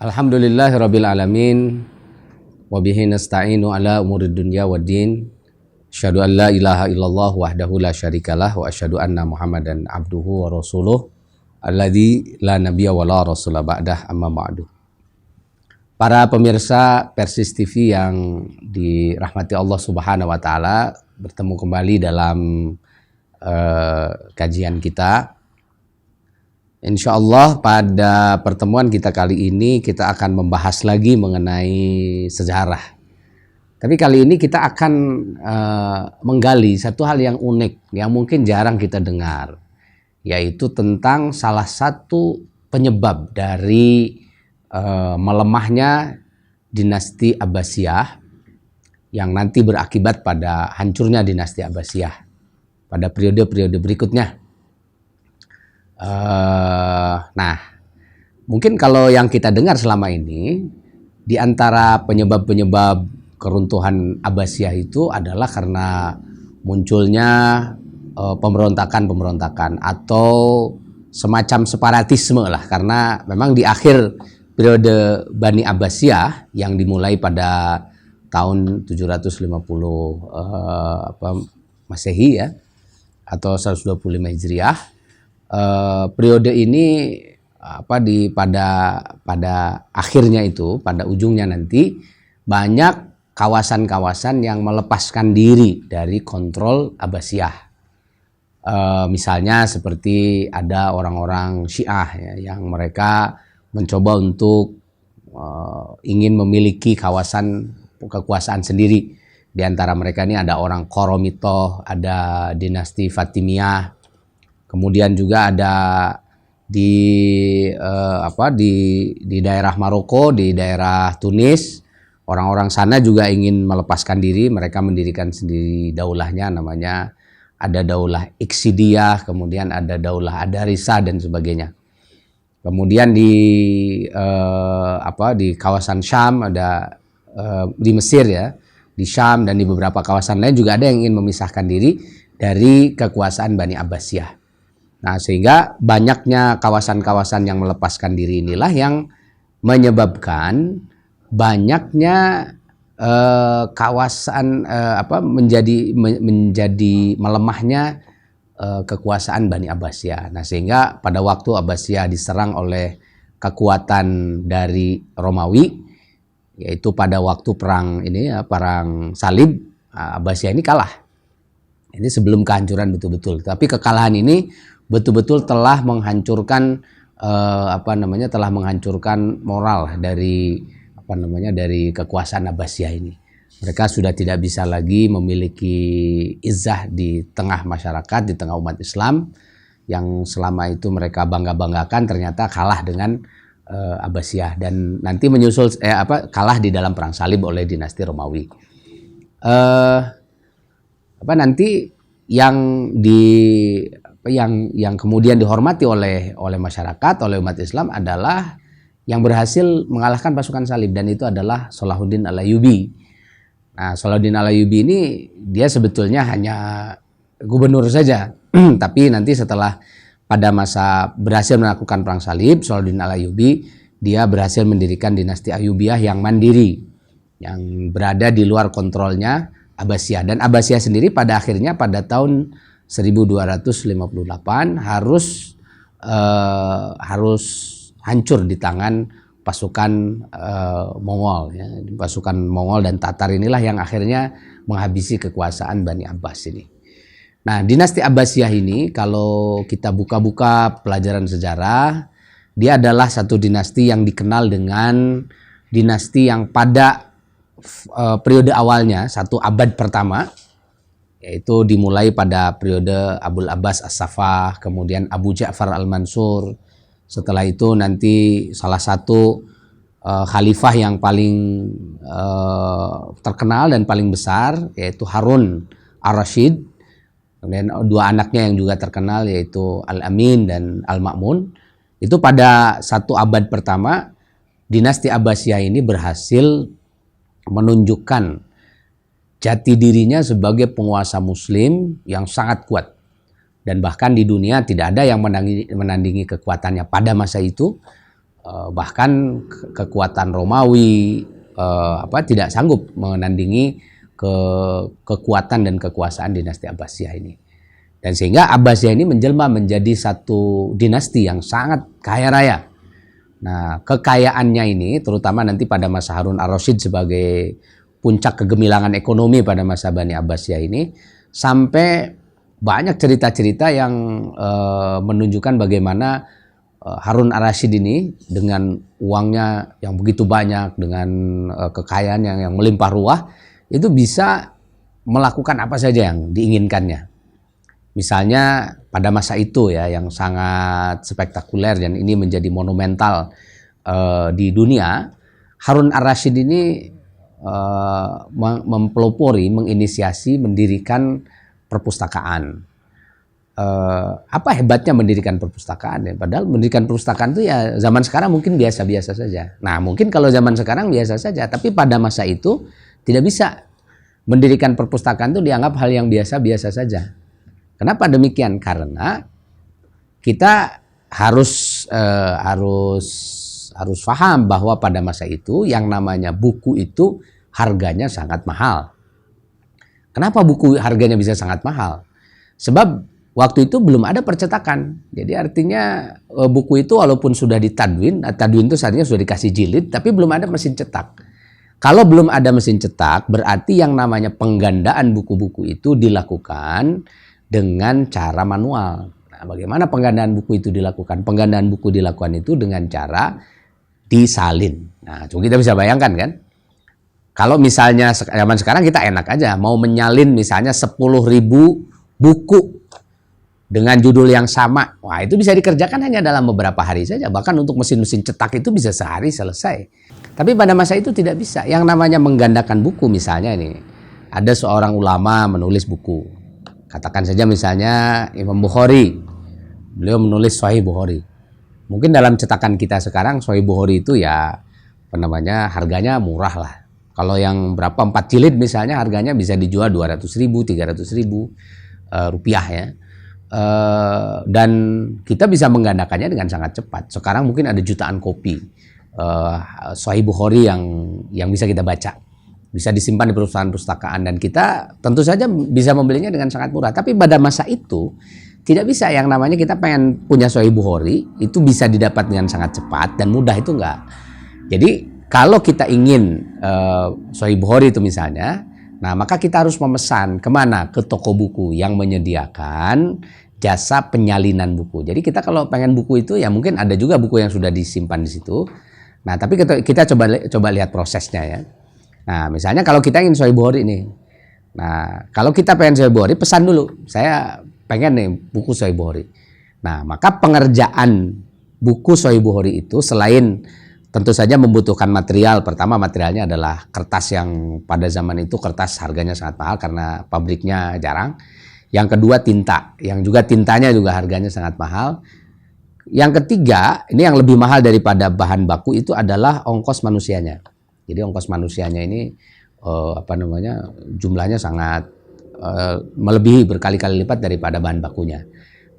Alhamdulillahirabbil alamin wa bihi nasta'inu ala umurid dunya waddin. Asyhadu an la ilaha illallah wahdahu la syarikalah wa asyhadu anna Muhammadan abduhu wa rasuluh alladzi la nabiyya wa la rasula ba'dah, amma ba'du. Para pemirsa Persis TV yang dirahmati Allah Subhanahu wa taala, bertemu kembali dalam kajian kita. Insya Allah pada pertemuan kita kali ini kita akan membahas lagi mengenai sejarah. Tapi kali ini kita akan menggali satu hal yang unik yang mungkin jarang kita dengar, yaitu tentang salah satu penyebab dari melemahnya dinasti Abbasiyah yang nanti berakibat pada hancurnya dinasti Abbasiyah pada periode-periode berikutnya. Nah, mungkin kalau yang kita dengar selama ini, di antara penyebab-penyebab keruntuhan Abbasiyah itu adalah karena munculnya pemberontakan-pemberontakan atau semacam separatisme lah, karena memang di akhir periode Bani Abbasiyah yang dimulai pada tahun 750 Masehi ya, atau 125 Hijriah. Periode ini pada akhirnya itu, pada ujungnya nanti banyak kawasan-kawasan yang melepaskan diri dari kontrol Abbasiyah. Misalnya seperti ada orang-orang Syiah ya, yang mereka mencoba untuk ingin memiliki kekuasaan sendiri. Di antara mereka ini ada orang Qoromitoh, ada dinasti Fatimiyah. Kemudian juga ada di daerah Maroko, di daerah Tunis, orang-orang sana juga ingin melepaskan diri, mereka mendirikan sendiri daulahnya, namanya ada daulah Iqsidiyah, kemudian ada daulah Adarisa dan sebagainya. Kemudian di kawasan Syam ada di Mesir ya, di Syam dan di beberapa kawasan lain juga ada yang ingin memisahkan diri dari kekuasaan Bani Abbasiyah. Nah, sehingga banyaknya kawasan-kawasan yang melepaskan diri inilah yang menyebabkan banyaknya menjadi melemahnya kekuasaan Bani Abbasiyah. Nah, sehingga pada waktu Abbasiyah diserang oleh kekuatan dari Romawi, yaitu pada waktu perang Salib, Abbasiyah ini kalah. Ini sebelum kehancuran betul-betul. Tapi kekalahan ini betul-betul telah menghancurkan moral dari kekuasaan Abbasiyah ini. Mereka sudah tidak bisa lagi memiliki izzah di tengah masyarakat, di tengah umat Islam yang selama itu mereka bangga-banggakan, ternyata kalah dengan Abbasiyah dan nanti menyusul kalah di dalam perang Salib oleh dinasti Romawi. Nanti yang kemudian dihormati oleh masyarakat, oleh umat Islam adalah yang berhasil mengalahkan pasukan Salib, dan itu adalah Salahuddin Al-Ayyubi. Nah, Salahuddin Al-Ayyubi ini dia sebetulnya hanya gubernur saja, tapi nanti setelah pada masa berhasil melakukan perang Salib, Salahuddin Al-Ayyubi dia berhasil mendirikan dinasti Ayyubiyah yang mandiri, yang berada di luar kontrolnya Abbasiyah. Dan Abbasiyah sendiri pada akhirnya pada tahun 1258 harus hancur di tangan pasukan Mongol ya. Pasukan Mongol dan Tatar inilah yang akhirnya menghabisi kekuasaan Bani Abbas ini. Nah, dinasti Abbasiyah ini kalau kita buka-buka pelajaran sejarah, dia adalah satu dinasti yang dikenal dengan dinasti yang pada periode awalnya, satu abad pertama, yaitu dimulai pada periode Abul Abbas As-Saffah, kemudian Abu Ja'far Al-Mansur. Setelah itu nanti salah satu khalifah yang paling terkenal dan paling besar yaitu Harun Ar-Rasyid. Kemudian dua anaknya yang juga terkenal yaitu Al-Amin dan Al-Ma'mun. Itu pada satu abad pertama dinasti Abbasiyah ini berhasil menunjukkan jati dirinya sebagai penguasa muslim yang sangat kuat. Dan bahkan di dunia tidak ada yang menandingi kekuatannya pada masa itu. bahkan kekuatan Romawi tidak sanggup menandingi kekuatan dan kekuasaan dinasti Abbasiyah ini. Dan sehingga Abbasiyah ini menjelma menjadi satu dinasti yang sangat kaya raya. Nah, kekayaannya ini terutama nanti pada masa Harun ar-Rasyid sebagai puncak kegemilangan ekonomi pada masa Bani Abbasiyah ini, sampai banyak cerita-cerita yang menunjukkan bagaimana Harun ar-Rasyid ini dengan uangnya yang begitu banyak, dengan kekayaan yang melimpah ruah, itu bisa melakukan apa saja yang diinginkannya. Misalnya pada masa itu ya, yang sangat spektakuler dan ini menjadi monumental di dunia, Harun ar-Rasyid ini mempelopori, menginisiasi, mendirikan perpustakaan. Apa hebatnya mendirikan perpustakaan ya? Padahal mendirikan perpustakaan itu ya zaman sekarang mungkin biasa-biasa saja. Nah, mungkin kalau zaman sekarang biasa saja, tapi pada masa itu tidak bisa. Mendirikan perpustakaan itu dianggap hal yang biasa-biasa saja. Kenapa demikian? Karena kita harus paham bahwa pada masa itu yang namanya buku itu harganya sangat mahal. Kenapa buku harganya bisa sangat mahal? Sebab waktu itu belum ada percetakan. Jadi artinya buku itu walaupun sudah ditadwin, tadwin itu artinya sudah dikasih jilid, tapi belum ada mesin cetak. Kalau belum ada mesin cetak, berarti yang namanya penggandaan buku-buku itu dilakukan dengan cara manual. Nah, bagaimana penggandaan buku itu dilakukan? Penggandaan buku dilakukan itu dengan cara disalin. Nah, coba kita bisa bayangkan kan? Kalau misalnya zaman sekarang kita enak aja, mau menyalin misalnya 10.000 buku dengan judul yang sama. Wah, itu bisa dikerjakan hanya dalam beberapa hari saja. Bahkan untuk mesin-mesin cetak itu bisa sehari selesai. Tapi pada masa itu tidak bisa. Yang namanya menggandakan buku misalnya ini. Ada seorang ulama menulis buku. Katakan saja misalnya Imam Bukhari, beliau menulis Sahih Bukhari. Mungkin dalam cetakan kita sekarang Sahih Bukhari itu ya harganya murah lah. Kalau yang berapa 4 jilid misalnya harganya bisa dijual 200.000, 300.000 rupiah ya. Dan kita bisa menggandakannya dengan sangat cepat. Sekarang mungkin ada jutaan kopi Sahih Bukhari yang bisa kita baca. Bisa disimpan di perusahaan perpustakaan dan kita tentu saja bisa membelinya dengan sangat murah. Tapi pada masa itu tidak bisa, yang namanya kita pengen punya Sahih Bukhari itu bisa didapat dengan sangat cepat dan mudah itu enggak. Jadi kalau kita ingin Sahih Bukhari itu misalnya, nah maka kita harus memesan kemana? Ke toko buku yang menyediakan jasa penyalinan buku. Jadi kita kalau pengen buku itu ya mungkin ada juga buku yang sudah disimpan di situ. Nah tapi kita coba lihat prosesnya ya. Nah, misalnya kalau kita ingin Sahih Bukhari nih. Nah, kalau kita pengen Sahih Bukhari, pesan dulu. Saya pengen nih buku Sahih Bukhari. Nah, maka pengerjaan buku Sahih Bukhari itu selain tentu saja membutuhkan material. Pertama, materialnya adalah kertas yang pada zaman itu kertas harganya sangat mahal karena pabriknya jarang. Yang kedua, tinta. Yang juga tintanya juga harganya sangat mahal. Yang ketiga, ini yang lebih mahal daripada bahan baku itu adalah ongkos manusianya. Jadi ongkos manusianya ini jumlahnya sangat melebihi berkali-kali lipat daripada bahan bakunya.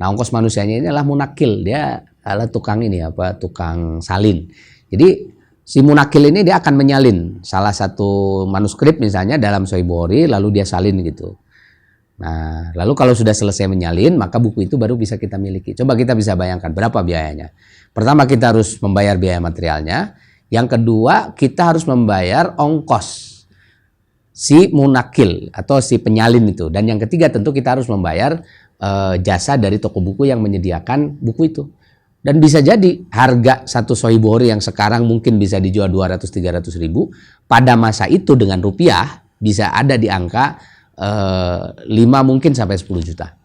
Nah, ongkos manusianya ini adalah munakil, dia adalah tukang salin. Jadi si munakil ini dia akan menyalin salah satu manuskrip misalnya dalam Sahih Bukhari lalu dia salin gitu. Nah, lalu kalau sudah selesai menyalin maka buku itu baru bisa kita miliki. Coba kita bisa bayangkan berapa biayanya. Pertama kita harus membayar biaya materialnya. Yang kedua, kita harus membayar ongkos si munakil atau si penyalin itu. Dan yang ketiga, tentu kita harus membayar jasa dari toko buku yang menyediakan buku itu. Dan bisa jadi harga satu Sahih Bukhari yang sekarang mungkin bisa dijual 200-300 ribu, pada masa itu dengan rupiah bisa ada di angka 5 mungkin sampai 10 juta.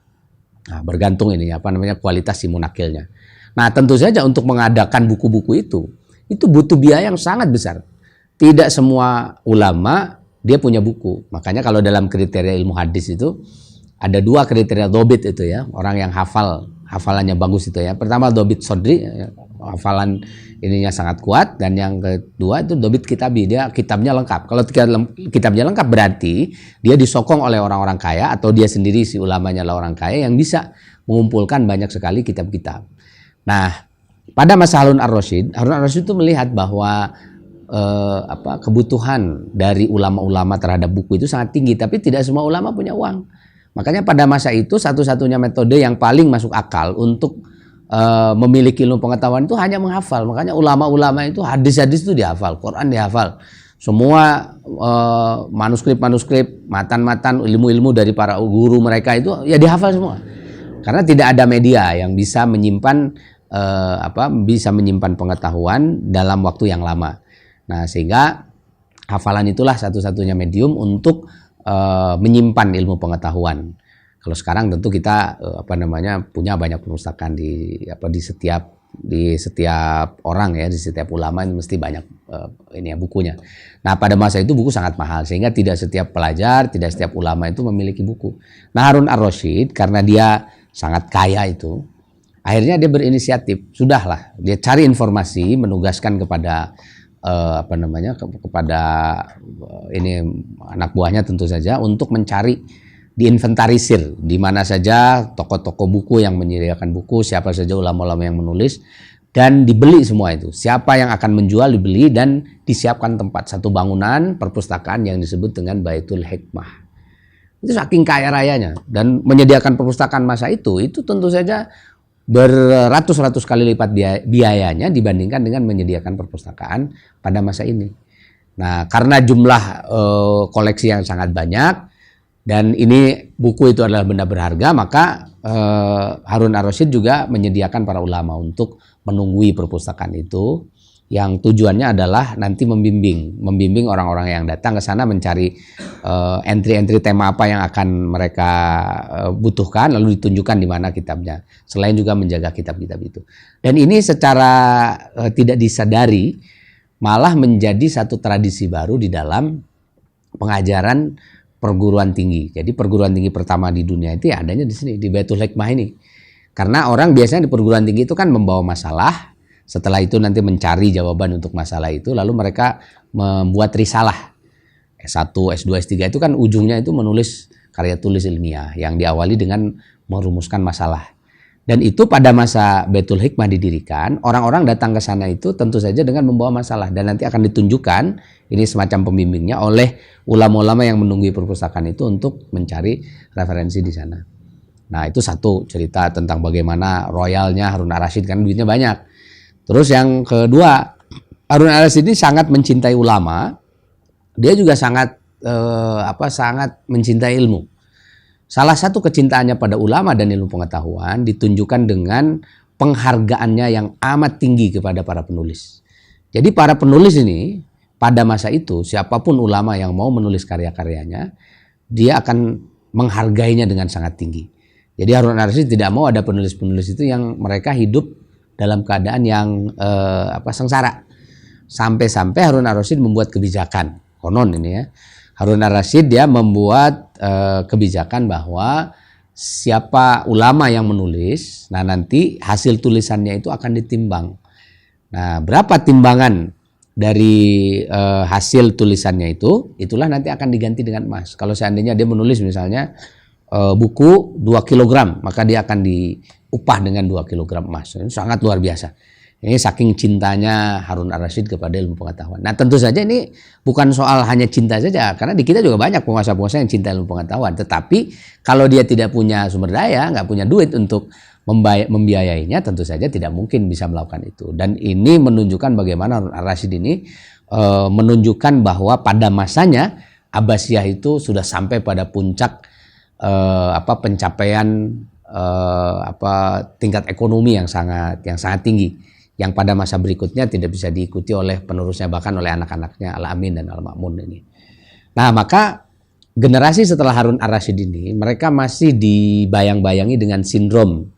Nah, bergantung ini kualitas si munakilnya. Nah, tentu saja untuk mengadakan buku-buku itu butuh biaya yang sangat besar. Tidak semua ulama dia punya buku. Makanya kalau dalam kriteria ilmu hadis itu ada 2 kriteria dobit itu ya. Orang yang hafalannya bagus itu ya. Pertama dobit sodri, hafalan ininya sangat kuat. Dan yang kedua itu dobit kitabi, dia kitabnya lengkap. Kalau kitabnya lengkap berarti dia disokong oleh orang-orang kaya atau dia sendiri si ulamanya adalah orang kaya yang bisa mengumpulkan banyak sekali kitab-kitab. Nah, pada masa Harun ar-Rasyid itu melihat bahwa kebutuhan dari ulama-ulama terhadap buku itu sangat tinggi, tapi tidak semua ulama punya uang. Makanya pada masa itu satu-satunya metode yang paling masuk akal untuk memiliki ilmu pengetahuan itu hanya menghafal. Makanya ulama-ulama itu hadis-hadis itu dihafal, Quran dihafal. Semua manuskrip-manuskrip, matan-matan, ilmu-ilmu dari para guru mereka itu ya dihafal semua. Karena tidak ada media yang bisa menyimpan pengetahuan dalam waktu yang lama. Nah, sehingga hafalan itulah satu-satunya medium untuk menyimpan ilmu pengetahuan. Kalau sekarang tentu kita punya banyak perpustakaan di setiap orang ya, di setiap ulama ini mesti banyak bukunya. Nah, pada masa itu buku sangat mahal sehingga tidak setiap pelajar, tidak setiap ulama itu memiliki buku. Nah, Harun ar-Rasyid karena dia sangat kaya itu, akhirnya dia berinisiatif, sudahlah dia cari informasi, menugaskan kepada kepada anak buahnya tentu saja untuk mencari, diinventarisir di mana saja toko-toko buku yang menyediakan buku, siapa saja ulama-ulama yang menulis, dan dibeli semua itu. Siapa yang akan menjual dibeli dan disiapkan tempat, satu bangunan perpustakaan yang disebut dengan Baitul Hikmah. Itu saking kaya rayanya, dan menyediakan perpustakaan masa itu tentu saja beratus-ratus kali lipat biayanya dibandingkan dengan menyediakan perpustakaan pada masa ini. Nah, karena jumlah koleksi yang sangat banyak dan ini buku itu adalah benda berharga, maka Harun ar-Rasyid juga menyediakan para ulama untuk menunggui perpustakaan itu, yang tujuannya adalah nanti membimbing orang-orang yang datang ke sana mencari entry-entry tema apa yang akan mereka butuhkan, lalu ditunjukkan di mana kitabnya. Selain juga menjaga kitab-kitab itu. Dan ini secara tidak disadari malah menjadi satu tradisi baru di dalam pengajaran perguruan tinggi. Jadi perguruan tinggi pertama di dunia itu ya adanya di sini, di Baitul Hikmah ini. Karena orang biasanya di perguruan tinggi itu kan membawa masalah. Setelah itu nanti mencari jawaban untuk masalah itu, lalu mereka membuat risalah. S1, S2, S3 itu kan ujungnya itu menulis karya tulis ilmiah yang diawali dengan merumuskan masalah. Dan itu pada masa Baitul Hikmah didirikan, orang-orang datang ke sana itu tentu saja dengan membawa masalah. Dan nanti akan ditunjukkan, ini semacam pembimbingnya, oleh ulama-ulama yang menunggui perpustakaan itu untuk mencari referensi di sana. Nah, itu satu cerita tentang bagaimana royalnya Harun ar-Rasyid, kan duitnya banyak. Terus yang kedua, Harun ar-Rasyid ini sangat mencintai ulama. Dia juga sangat mencintai ilmu. Salah satu kecintaannya pada ulama dan ilmu pengetahuan ditunjukkan dengan penghargaannya yang amat tinggi kepada para penulis. Jadi para penulis ini pada masa itu, siapapun ulama yang mau menulis karya-karyanya, dia akan menghargainya dengan sangat tinggi. Jadi Harun ar-Rasyid tidak mau ada penulis-penulis itu yang mereka hidup dalam keadaan yang sengsara. Sampai-sampai Harun ar-Rasyid membuat kebijakan. Konon ini ya. Harun ar-Rasyid dia membuat kebijakan bahwa siapa ulama yang menulis, nah nanti hasil tulisannya itu akan ditimbang. Nah, berapa timbangan dari hasil tulisannya itu, itulah nanti akan diganti dengan emas. Kalau seandainya dia menulis misalnya buku 2 kg, maka dia akan diupah dengan 2 kg emas. Ini sangat luar biasa. Ini saking cintanya Harun ar-Rasyid kepada ilmu pengetahuan. Nah, tentu saja ini bukan soal hanya cinta saja, karena di kita juga banyak penguasa-penguasa yang cinta ilmu pengetahuan. Tetapi kalau dia tidak punya sumber daya, nggak punya duit untuk membiayainya, tentu saja tidak mungkin bisa melakukan itu. Dan ini menunjukkan bagaimana Harun ar-Rasyid ini menunjukkan bahwa pada masanya Abbasiyah itu sudah sampai pada puncak pencapaian tingkat ekonomi yang sangat tinggi, yang pada masa berikutnya tidak bisa diikuti oleh penerusnya, bahkan oleh anak-anaknya Al-Amin dan Al-Ma'mun ini. Nah, maka generasi setelah Harun ar-Rasyid ini, mereka masih dibayang-bayangi dengan sindrom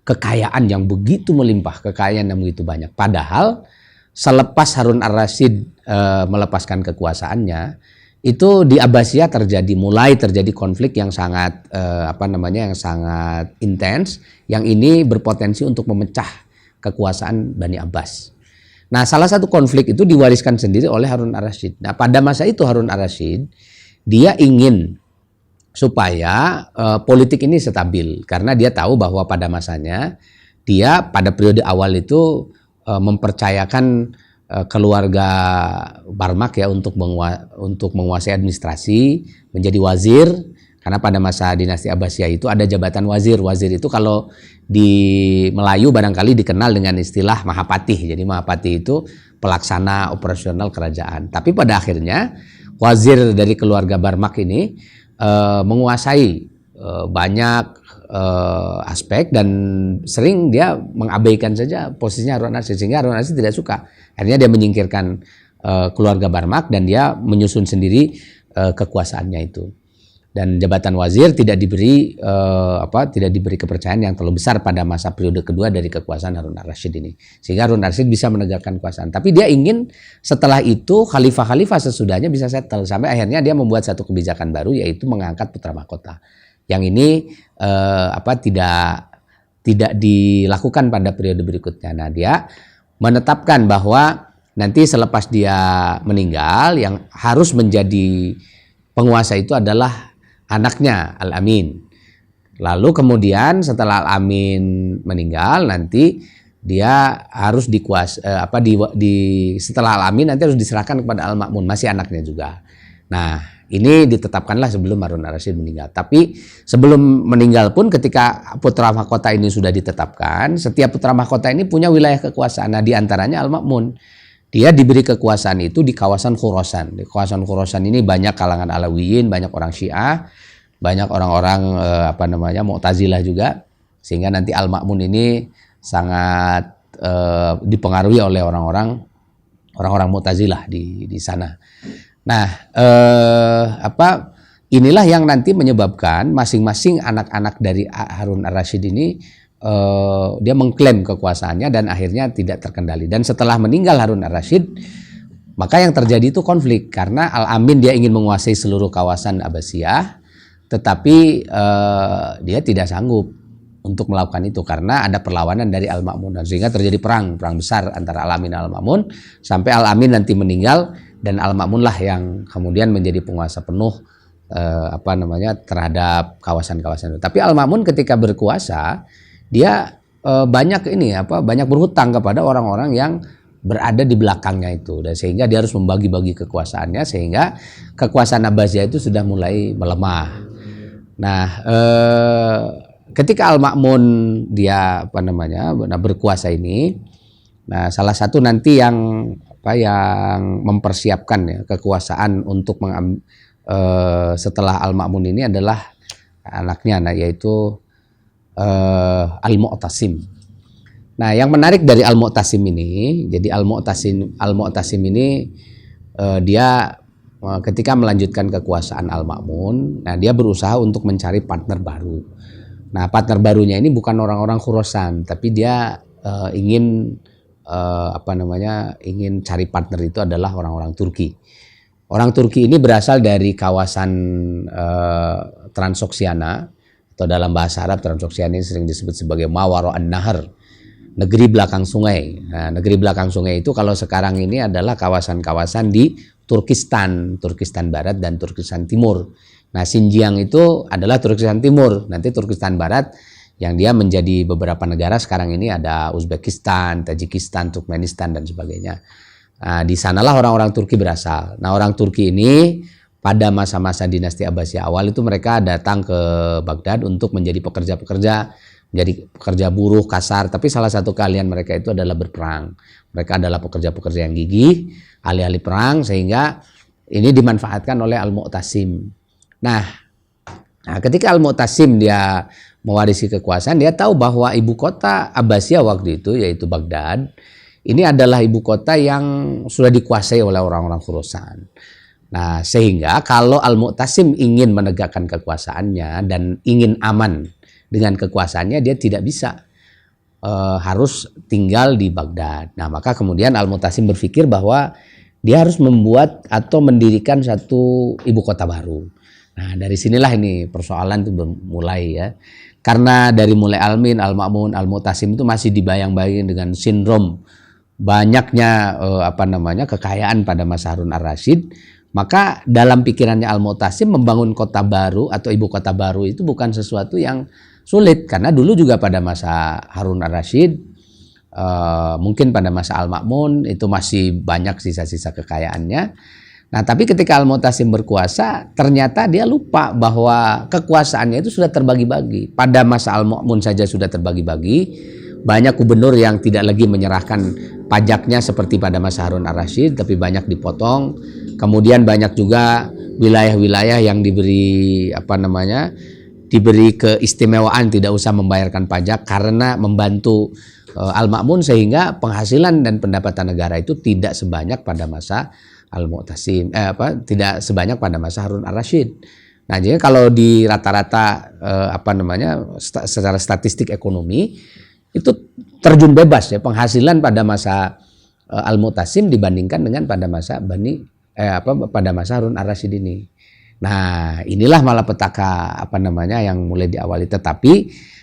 kekayaan yang begitu melimpah, kekayaan yang begitu banyak. Padahal selepas Harun ar-Rasyid melepaskan kekuasaannya, itu di Abbasiyah mulai terjadi konflik yang sangat yang sangat intens, yang ini berpotensi untuk memecah kekuasaan Bani Abbas. Nah, salah satu konflik itu diwariskan sendiri oleh Harun ar-Rasyid. Nah, pada masa itu Harun ar-Rasyid dia ingin supaya politik ini stabil, karena dia tahu bahwa pada masanya dia pada periode awal itu mempercayakan keluarga Barmak ya untuk menguasai administrasi, menjadi wazir. Karena pada masa dinasti Abbasiyah itu ada jabatan wazir. Wazir itu kalau di Melayu barangkali dikenal dengan istilah Mahapatih. Jadi Mahapatih itu pelaksana operasional kerajaan. Tapi pada akhirnya wazir dari keluarga Barmak ini menguasai banyak aspek dan sering dia mengabaikan saja posisinya Harun Ar-Rasyid, sehingga Harun Ar-Rasyid tidak suka. Akhirnya dia menyingkirkan keluarga Barmak dan dia menyusun sendiri kekuasaannya itu. Dan jabatan wazir tidak diberi kepercayaan yang terlalu besar pada masa periode kedua dari kekuasaan Harun Ar-Rasyid ini, sehingga Harun Ar-Rasyid bisa menegakkan kekuasaan. Tapi dia ingin setelah itu khalifah-khalifah sesudahnya bisa settle, sampai akhirnya dia membuat satu kebijakan baru, yaitu mengangkat putra mahkota. Yang ini tidak dilakukan pada periode berikutnya. Nah, dia menetapkan bahwa nanti selepas dia meninggal yang harus menjadi penguasa itu adalah anaknya Al-Amin. Lalu kemudian setelah Al-Amin meninggal, nanti dia harus setelah Al-Amin nanti harus diserahkan kepada Al-Ma'mun, masih anaknya juga. Nah, ini ditetapkanlah sebelum Harun Ar-Rasyid meninggal. Tapi sebelum meninggal pun, ketika putra mahkota ini sudah ditetapkan, setiap putra mahkota ini punya wilayah kekuasaan. Nah, di antaranya Al-Ma'mun. Dia diberi kekuasaan itu di kawasan Khurasan. Di kawasan Khurasan ini banyak kalangan Alawiyin, banyak orang Syiah, banyak orang-orang Mu'tazilah juga, sehingga nanti Al-Ma'mun ini sangat dipengaruhi oleh orang-orang Mu'tazilah di sana. Nah, inilah yang nanti menyebabkan masing-masing anak-anak dari Harun Ar-Rasyid ini dia mengklaim kekuasaannya dan akhirnya tidak terkendali. Dan setelah meninggal Harun Ar-Rasyid, maka yang terjadi itu konflik, karena Al-Amin dia ingin menguasai seluruh kawasan Abbasiyah, tetapi dia tidak sanggup untuk melakukan itu karena ada perlawanan dari Al-Ma'mun, sehingga terjadi perang besar antara Al-Amin dan Al-Ma'mun sampai Al-Amin nanti meninggal dan Al-Ma'mun lah yang kemudian menjadi penguasa penuh terhadap kawasan-kawasan itu. Tapi Al-Ma'mun ketika berkuasa, dia banyak berhutang kepada orang-orang yang berada di belakangnya itu, dan sehingga dia harus membagi-bagi kekuasaannya, sehingga kekuasaan Abbasiyah itu sudah mulai melemah. Nah, ketika Al-Ma'mun dia berkuasa ini, nah salah satu nanti yang mempersiapkan ya kekuasaan untuk setelah Al-Ma'mun ini adalah anaknya, yaitu Al-Mu'tasim. Nah, yang menarik dari Al-Mu'tasim ini, jadi Al-Mu'tasim ini dia ketika melanjutkan kekuasaan Al-Ma'mun, nah dia berusaha untuk mencari partner baru. Nah, partner barunya ini bukan orang-orang Khurasan, tapi dia ingin cari partner itu adalah orang-orang Turki. Orang Turki ini berasal dari kawasan Transoksiana, atau dalam bahasa Arab Transoksiana ini sering disebut sebagai Mawara an-Nahar, negeri belakang sungai. Nah, negeri belakang sungai itu kalau sekarang ini adalah kawasan-kawasan di Turkistan Barat dan Turkistan Timur. Nah, Xinjiang itu adalah Turkistan Timur. Nanti Turkistan Barat yang dia menjadi beberapa negara sekarang ini ada Uzbekistan, Tajikistan, Turkmenistan dan sebagainya. Nah, di sanalah orang-orang Turki berasal. Nah, orang Turki ini pada masa-masa dinasti Abbasiyah awal itu mereka datang ke Baghdad untuk menjadi pekerja-pekerja, menjadi pekerja buruh kasar. Tapi salah satu keahlian mereka itu adalah berperang. Mereka adalah pekerja-pekerja yang gigih, ahli-ahli perang, sehingga ini dimanfaatkan oleh Al-Mu'tasim. Nah, ketika Al-Mu'tasim dia mewarisi kekuasaan, dia tahu bahwa ibu kota Abbasiyah waktu itu, yaitu Baghdad, ini adalah ibu kota yang sudah dikuasai oleh orang-orang Khurasan. Nah, sehingga kalau Al-Mu'tasim ingin menegakkan kekuasaannya dan ingin aman dengan kekuasaannya, dia tidak bisa harus tinggal di Baghdad. Nah, maka kemudian Al-Mu'tasim berpikir bahwa dia harus membuat atau mendirikan satu ibu kota baru. Nah, dari sinilah ini persoalan itu bermulai ya. Karena dari mulai Al-Amin, Al-Ma'mun, Al-Mu'tasim itu masih dibayang-bayang dengan sindrom banyaknya kekayaan pada masa Harun Ar-Rasyid. Maka dalam pikirannya Al-Mu'tasim membangun kota baru atau ibu kota baru itu bukan sesuatu yang sulit karena dulu juga pada masa Harun ar-Rasyid, mungkin pada masa Al-Ma'mun itu masih banyak sisa-sisa kekayaannya. Nah, tapi ketika Al-Mu'tasim berkuasa, ternyata dia lupa bahwa kekuasaannya itu sudah terbagi-bagi. Pada masa Al-Ma'mun saja sudah terbagi-bagi. Banyak gubernur yang tidak lagi menyerahkan pajaknya seperti pada masa Harun ar-Rasyid, tapi banyak dipotong. Kemudian banyak juga wilayah-wilayah yang diberi diberi keistimewaan tidak usah membayarkan pajak karena membantu Al-Ma'mun, sehingga penghasilan dan pendapatan negara itu tidak sebanyak pada masa Al-Mu'tasim, tidak sebanyak pada masa Harun ar-Rasyid. Nah, jadi kalau di rata-rata secara statistik ekonomi itu terjun bebas ya penghasilan pada masa Al-Mu'tasim dibandingkan dengan pada masa pada masa Harun ar-Rasyid ini. Nah, inilah malapetaka yang mulai diawali. Tetapi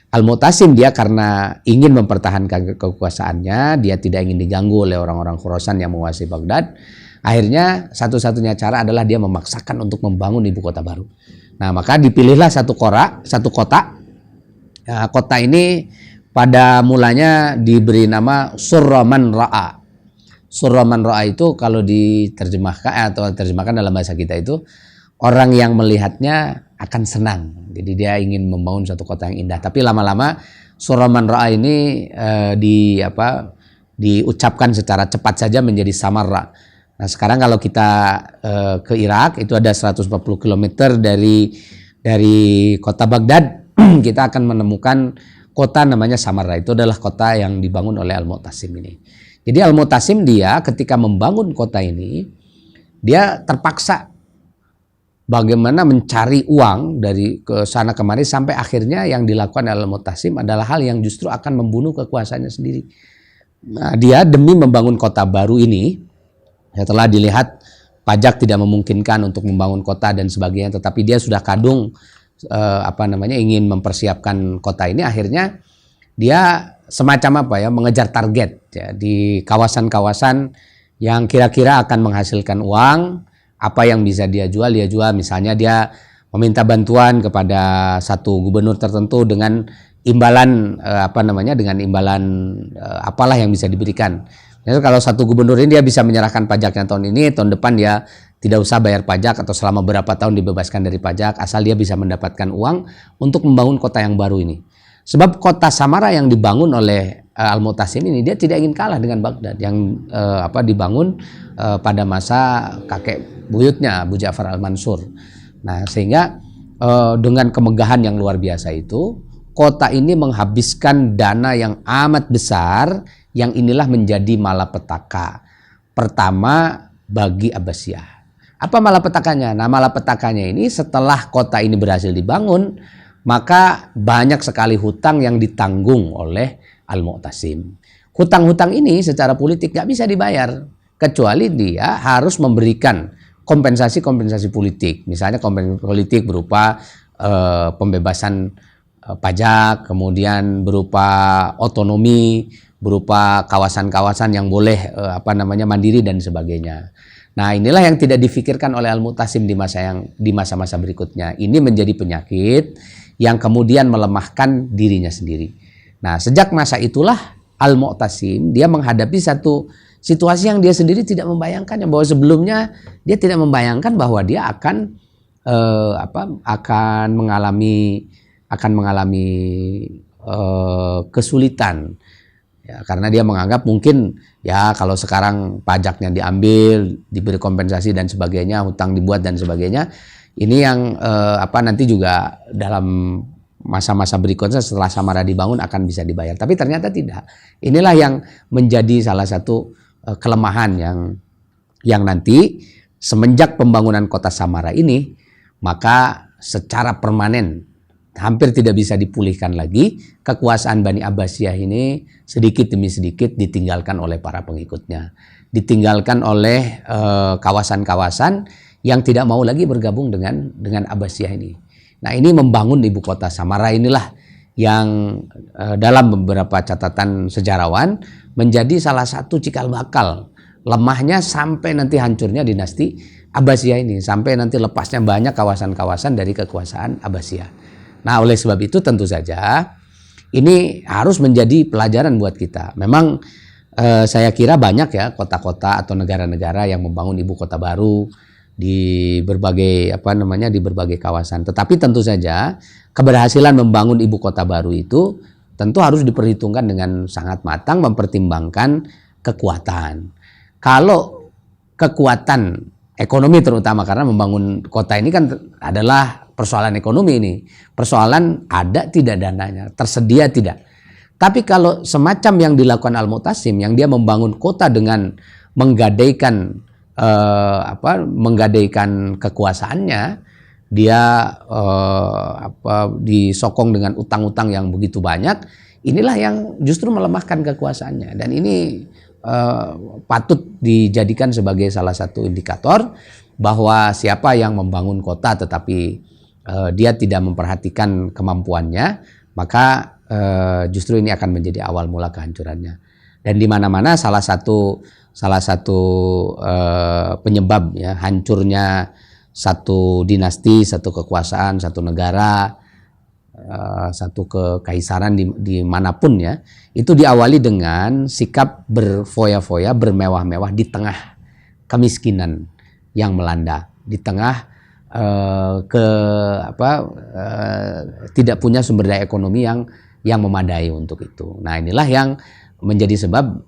Al-Mu'tasim dia karena ingin mempertahankan kekuasaannya, dia tidak ingin diganggu oleh orang-orang Khurasan yang menguasai Baghdad. Akhirnya satu-satunya cara adalah dia memaksakan untuk membangun ibu kota baru. Nah, maka dipilihlah satu kota. Nah, kota ini pada mulanya diberi nama Surraman Ra'a. Surraman Ra'a itu kalau diterjemahkan atau terjemahkan dalam bahasa kita itu orang yang melihatnya akan senang. Jadi dia ingin membangun suatu kota yang indah. Tapi lama-lama Surraman Ra'a ini diucapkan secara cepat saja menjadi Samarra. Nah, sekarang kalau kita ke Irak itu ada 140 km dari kota Baghdad, kita akan menemukan kota namanya Samarra. Itu adalah kota yang dibangun oleh Al-Mu'tasim ini. Jadi Al-Mu'tasim dia ketika membangun kota ini, dia terpaksa bagaimana mencari uang dari ke sana kemari sampai akhirnya yang dilakukan oleh Al-Mu'tasim adalah hal yang justru akan membunuh kekuasaannya sendiri. Nah, dia demi membangun kota baru ini, setelah dilihat pajak tidak memungkinkan untuk membangun kota dan sebagainya, tetapi dia sudah kadung ingin mempersiapkan kota ini, akhirnya dia semacam mengejar target ya, di kawasan-kawasan yang kira-kira akan menghasilkan uang. Apa yang bisa dia jual, misalnya dia meminta bantuan kepada satu gubernur tertentu dengan imbalan apalah yang bisa diberikan. Jadi kalau satu gubernur ini dia bisa menyerahkan pajaknya tahun ini, tahun depan dia tidak usah bayar pajak atau selama berapa tahun dibebaskan dari pajak asal dia bisa mendapatkan uang untuk membangun kota yang baru ini. Sebab kota Samarra yang dibangun oleh Al-Mu'tasim ini dia tidak ingin kalah dengan Baghdad yang dibangun pada masa kakek buyutnya Abu Ja'far Al-Mansur. Nah, sehingga dengan kemegahan yang luar biasa itu, kota ini menghabiskan dana yang amat besar, yang inilah menjadi malapetaka pertama bagi Abbasiyah. Apa malapetakanya? Nah, malapetakanya ini setelah kota ini berhasil dibangun, maka banyak sekali hutang yang ditanggung oleh Al-Mu'tasim. Hutang-hutang ini secara politik gak bisa dibayar, kecuali dia harus memberikan kompensasi-kompensasi politik. Misalnya kompensasi politik berupa pembebasan pajak, kemudian berupa otonomi, berupa kawasan-kawasan yang boleh mandiri dan sebagainya. Nah, inilah yang tidak difikirkan oleh Al-Mu'tasim di masa-masa berikutnya. Ini menjadi penyakit yang kemudian melemahkan dirinya sendiri. Nah, sejak masa itulah Al-Mu'tasim dia menghadapi satu situasi yang dia sendiri tidak membayangkannya, bahwa sebelumnya dia tidak membayangkan bahwa dia akan mengalami kesulitan. Ya, karena dia menganggap mungkin ya kalau sekarang pajaknya diambil, diberi kompensasi dan sebagainya, hutang dibuat dan sebagainya, ini yang nanti juga dalam masa-masa berikutnya setelah Samarra dibangun akan bisa dibayar. Tapi ternyata tidak. Inilah yang menjadi salah satu kelemahan yang nanti semenjak pembangunan kota Samarra ini, maka secara permanen hampir tidak bisa dipulihkan lagi. Kekuasaan Bani Abbasiyah ini sedikit demi sedikit ditinggalkan oleh para pengikutnya, ditinggalkan oleh kawasan-kawasan yang tidak mau lagi bergabung dengan Abbasiyah ini. Nah, ini membangun ibu kota Samarra inilah yang dalam beberapa catatan sejarawan menjadi salah satu cikal bakal lemahnya sampai nanti hancurnya dinasti Abbasiyah ini, sampai nanti lepasnya banyak kawasan-kawasan dari kekuasaan Abbasiyah. Nah, oleh sebab itu tentu saja ini harus menjadi pelajaran buat kita. Memang saya kira banyak ya kota-kota atau negara-negara yang membangun ibu kota baru di berbagai di berbagai kawasan. Tetapi tentu saja keberhasilan membangun ibu kota baru itu tentu harus diperhitungkan dengan sangat matang, mempertimbangkan kekuatan. Kalau kekuatan ekonomi terutama, karena membangun kota ini kan adalah persoalan ekonomi ini. Persoalan ada tidak dananya, tersedia tidak. Tapi kalau semacam yang dilakukan Al-Mu'tasim, yang dia membangun kota dengan menggadaikan kekuasaannya, dia disokong dengan utang-utang yang begitu banyak, inilah yang justru melemahkan kekuasaannya. Dan ini patut dijadikan sebagai salah satu indikator bahwa siapa yang membangun kota tetapi dia tidak memperhatikan kemampuannya, maka justru ini akan menjadi awal mula kehancurannya. Dan di mana-mana salah satu penyebab ya hancurnya satu dinasti, satu kekuasaan, satu negara, satu kekaisaran di manapun ya, itu diawali dengan sikap berfoya-foya, bermewah-mewah di tengah kemiskinan yang melanda, di tengah tidak punya sumber daya ekonomi yang memadai untuk itu. Nah, inilah yang menjadi sebab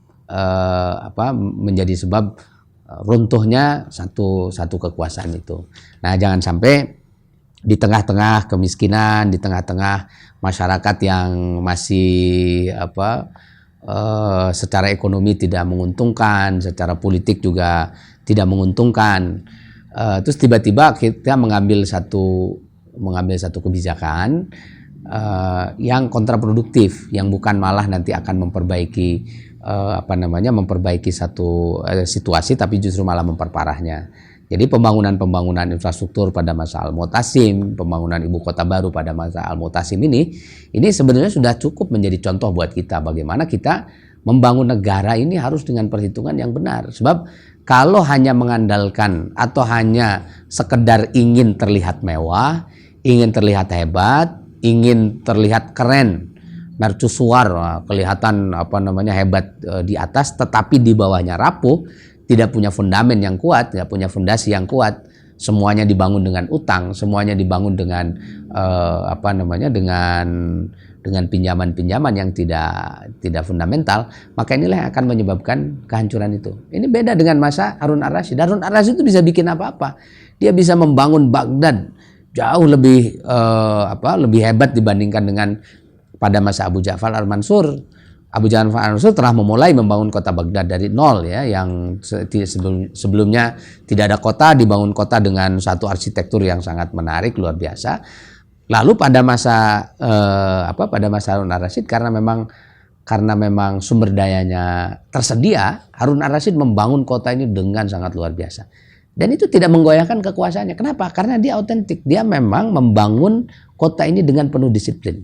runtuhnya satu kekuasaan itu. Nah, jangan sampai di tengah-tengah kemiskinan, di tengah-tengah masyarakat yang masih secara ekonomi tidak menguntungkan, secara politik juga tidak menguntungkan, terus tiba-tiba kita mengambil satu kebijakan yang kontraproduktif, yang bukan malah nanti akan memperbaiki satu situasi, tapi justru malah memperparahnya. Jadi pembangunan infrastruktur pada masa Al-Mu'tasim, pembangunan ibu kota baru pada masa Al-Mu'tasim ini sebenarnya sudah cukup menjadi contoh buat kita bagaimana kita membangun negara ini harus dengan perhitungan yang benar. Sebab kalau hanya mengandalkan atau hanya sekedar ingin terlihat mewah, ingin terlihat hebat, ingin terlihat keren, mercusuar, kelihatan hebat di atas, tetapi di bawahnya rapuh, tidak punya fundamen yang kuat, tidak punya fondasi yang kuat, semuanya dibangun dengan utang, semuanya dibangun dengan dengan pinjaman-pinjaman yang tidak fundamental, maka inilah yang akan menyebabkan kehancuran itu. Ini beda dengan masa Harun Ar-Rasyid. Harun Ar-Rasyid itu bisa bikin apa-apa. Dia bisa membangun Baghdad jauh lebih hebat dibandingkan dengan pada masa Abu Ja'far Al-Mansur. Abu Ja'far Al-Mansur telah memulai membangun kota Baghdad dari nol ya, yang sebelumnya tidak ada kota, dibangun kota dengan satu arsitektur yang sangat menarik, luar biasa. Lalu pada masa Harun Ar-Rasyid, karena memang sumber dayanya tersedia, Harun Ar-Rasyid membangun kota ini dengan sangat luar biasa. Dan itu tidak menggoyahkan kekuasaannya. Kenapa? Karena dia autentik. Dia memang membangun kota ini dengan penuh disiplin.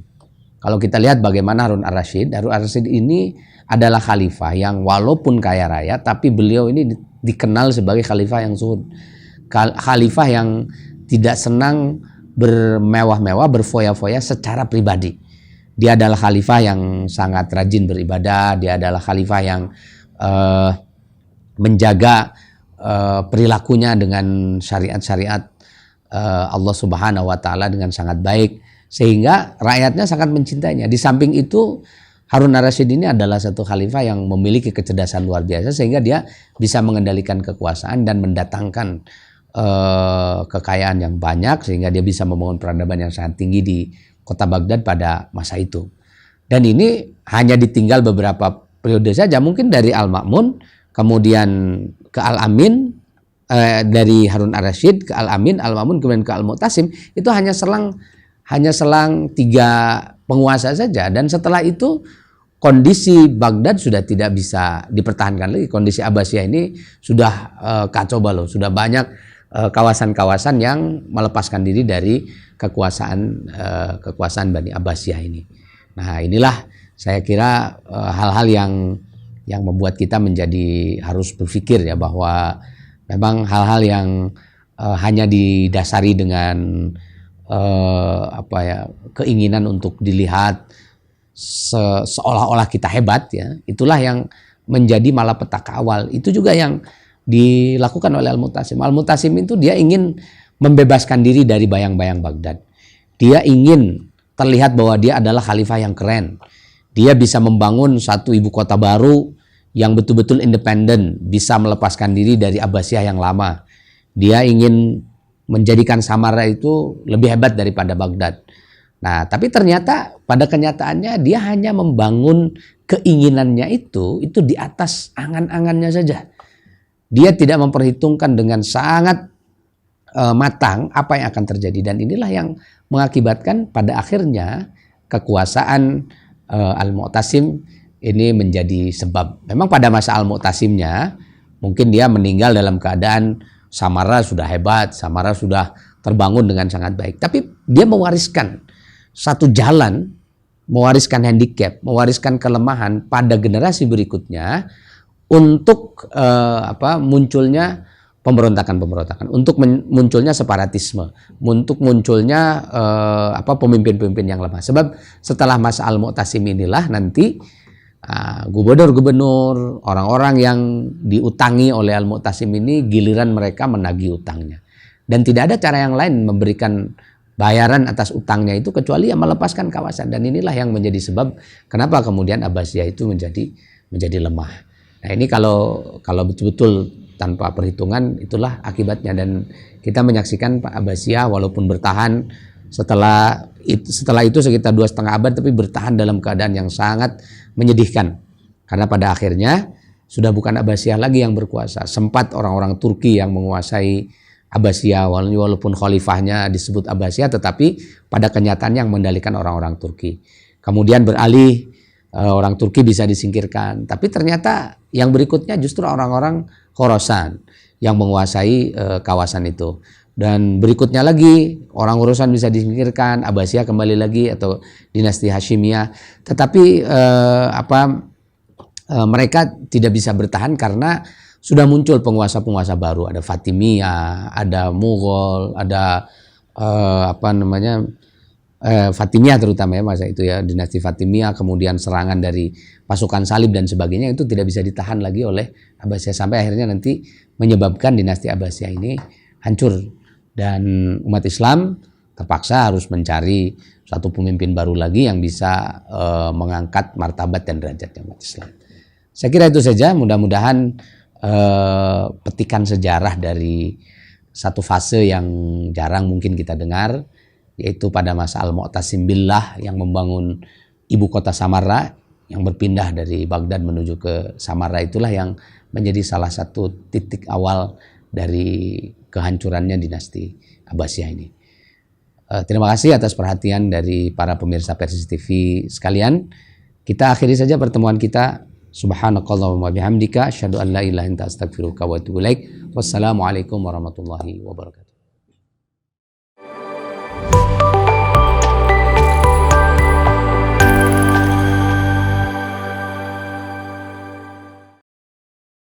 Kalau kita lihat bagaimana Harun Ar-Rasyid ini adalah khalifah yang walaupun kaya raya, tapi beliau ini dikenal sebagai khalifah yang zuhud. Khalifah yang tidak senang bermewah-mewah, berfoya-foya secara pribadi. Dia adalah khalifah yang sangat rajin beribadah, dia adalah khalifah yang menjaga perilakunya dengan syariat-syariat Allah Subhanahu wa taala dengan sangat baik, sehingga rakyatnya sangat mencintainya. Di samping itu, Harun Ar-Rasyid ini adalah satu khalifah yang memiliki kecerdasan luar biasa, sehingga dia bisa mengendalikan kekuasaan dan mendatangkan kekayaan yang banyak, sehingga dia bisa membangun peradaban yang sangat tinggi di kota Baghdad pada masa itu. Dan ini hanya ditinggal beberapa periode saja, mungkin dari Al-Ma'mun, kemudian ke Al-Amin, dari Harun Ar-Rasyid ke Al-Amin, Al-Ma'mun, kemudian ke Al-Mu'tasim, itu hanya selang 3 penguasa saja. Dan setelah itu kondisi Baghdad sudah tidak bisa dipertahankan lagi. Kondisi Abbasiyah ini sudah kacau balau, sudah banyak kawasan-kawasan yang melepaskan diri dari kekuasaan Bani Abbasiyah ini. Nah, inilah saya kira hal-hal yang membuat kita harus berpikir ya, bahwa memang hal-hal yang hanya didasari dengan keinginan untuk dilihat seolah-olah kita hebat ya, itulah yang menjadi malapetaka awal. Itu juga yang dilakukan oleh Al-Mu'tasim. Al-Mu'tasim itu dia ingin membebaskan diri dari bayang-bayang Baghdad. Dia ingin terlihat bahwa dia adalah khalifah yang keren. Dia bisa membangun satu ibu kota baru yang betul-betul independen, bisa melepaskan diri dari Abbasiyah yang lama. Dia ingin menjadikan Samarra itu lebih hebat daripada Baghdad. Nah, tapi ternyata pada kenyataannya dia hanya membangun keinginannya itu di atas angan-angannya saja. Dia tidak memperhitungkan dengan sangat matang apa yang akan terjadi, dan inilah yang mengakibatkan pada akhirnya kekuasaan Al-Mu'tasim ini menjadi sebab. Memang pada masa Al-Mu'tasimnya mungkin dia meninggal dalam keadaan Samarra sudah hebat, Samarra sudah terbangun dengan sangat baik, tapi dia mewariskan satu jalan, mewariskan handicap, mewariskan kelemahan pada generasi berikutnya untuk munculnya pemberontakan-pemberontakan, untuk munculnya separatisme, untuk munculnya pemimpin-pemimpin yang lemah. Sebab setelah masa Al-Mu'tasim inilah nanti gubernur-gubernur, orang-orang yang diutangi oleh Al-Mu'tasim ini giliran mereka menagih utangnya. Dan tidak ada cara yang lain memberikan bayaran atas utangnya itu kecuali yang melepaskan kawasan. Dan inilah yang menjadi sebab kenapa kemudian Abbasiyah itu menjadi lemah. Nah, ini kalau betul-betul tanpa perhitungan itulah akibatnya, dan kita menyaksikan Pak Abbasiyah walaupun bertahan setelah itu sekitar 2,5 abad, tapi bertahan dalam keadaan yang sangat menyedihkan karena pada akhirnya sudah bukan Abbasiyah lagi yang berkuasa. Sempat orang-orang Turki yang menguasai Abbasiyah, walaupun khalifahnya disebut Abbasiyah, tetapi pada kenyataannya yang mengendalikan orang-orang Turki. Kemudian beralih, orang Turki bisa disingkirkan, tapi ternyata yang berikutnya justru orang-orang Khorasan yang menguasai kawasan itu. Dan berikutnya lagi orang Khorasan bisa disingkirkan, Abbasiyah kembali lagi atau dinasti Hashimiyah. Tetapi mereka tidak bisa bertahan karena sudah muncul penguasa-penguasa baru. Ada Fatimiyah, ada Mughal, ada Fatimiyah terutama ya masa itu ya, dinasti Fatimiyah, kemudian serangan dari pasukan salib dan sebagainya, itu tidak bisa ditahan lagi oleh Abbasiyah sampai akhirnya nanti menyebabkan dinasti Abbasiyah ini hancur, dan umat Islam terpaksa harus mencari satu pemimpin baru lagi yang bisa mengangkat martabat dan derajatnya umat Islam. Saya kira itu saja, mudah-mudahan petikan sejarah dari satu fase yang jarang mungkin kita dengar, yaitu pada masa Al-Mu'tasim Billah yang membangun ibu kota Samarra, yang berpindah dari Baghdad menuju ke Samarra, itulah yang menjadi salah satu titik awal dari kehancurannya dinasti Abbasiyah ini. Terima kasih atas perhatian dari para pemirsa Persis TV sekalian. Kita akhiri saja pertemuan kita. Subhanakallahumma bihamdika asyhadu an la ilaha illa anta astaghfiruka wa atubu ilaik. Wassalamualaikum warahmatullahi wabarakatuh.